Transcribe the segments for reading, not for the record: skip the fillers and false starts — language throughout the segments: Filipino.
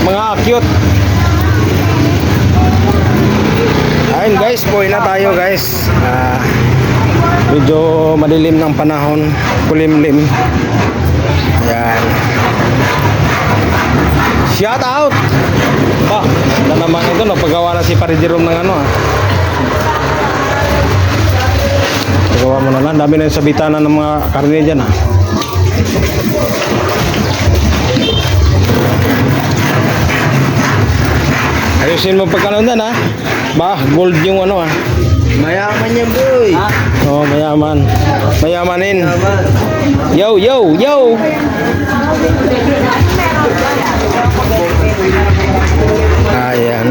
mga akyot. Ayun guys, buhay na tayo guys. Medyo madilim ng panahon, kulimlim. Ayan. Shout out! Ba, na naman ito, napagawa na si Pare Jerome ng ano Pagawa mo na lang, dami na yung sabitanan ng mga karne dyan Ayusin mo pagkalundan Ba, gold yung ano Mayaman yan boy. Oh, mayaman. Mayamanin. Yo, yo, yo. Ayan.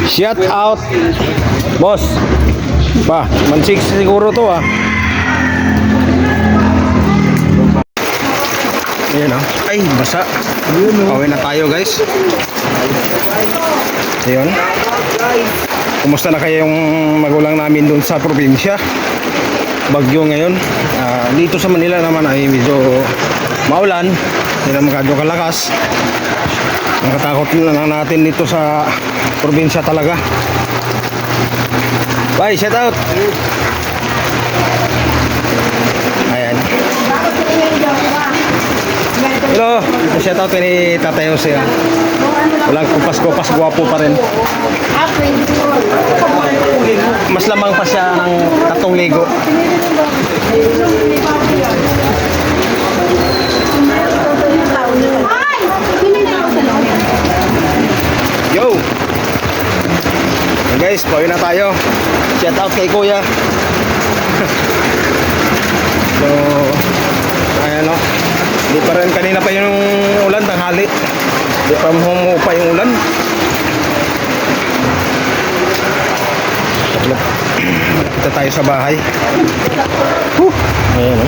Shout out. Boss. Ba, mansik siguro to Ayan Ay, basa. Pauwi na tayo guys. Ayan. Kumusta na kayo yung magulang namin dun sa probinsya? Bagyo ngayon. Dito sa Manila naman ay medyo maulan. Hindi na masyado kalakas. Nakatakot na lang natin dito sa probinsya talaga. Bye, shout out! Ayan. Hello, shout out ni Tatay Jose Walang kupas-kupas, guwapo pa rin. Mas lamang pa siya ng 3 ligo. Yo! Hey guys, pauwi na tayo. Shout out kay Kuya. So, ayan Di pa rin, kanina pa yung ulan, tanghali. Di pa humupa yung ulan. Malapit tayo sa bahay. Ayan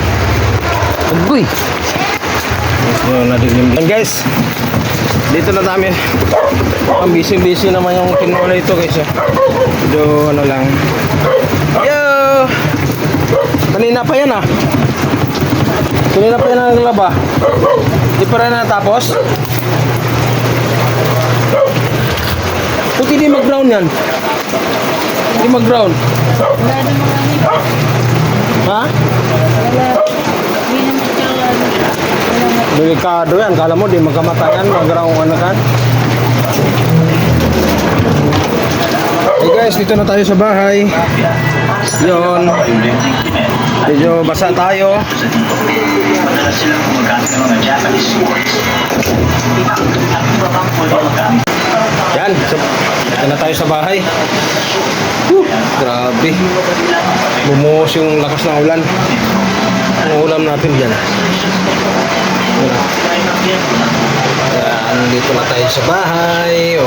Agoy! Ayan, nadilim. And guys, dito na namin. Ang busy-busy naman yung kinuha ito guys. Medyo ano lang. Yo! Kanina pa yan Kanina pa yan ang laba. Di pa rin natapos. Puti di mag-brown yan. Di mag-brown. Ha? Delikado yan. Kala mo di magkamatayan. Mag-brown kan. Hey guys, dito na tayo sa bahay. Yun. Medyo basa tayo. Yan, dito na tayo sa bahay. Grabe. Bumuhos yung lakas ng ulan. Ang ulam natin dyan. Yan, dito na tayo sa bahay.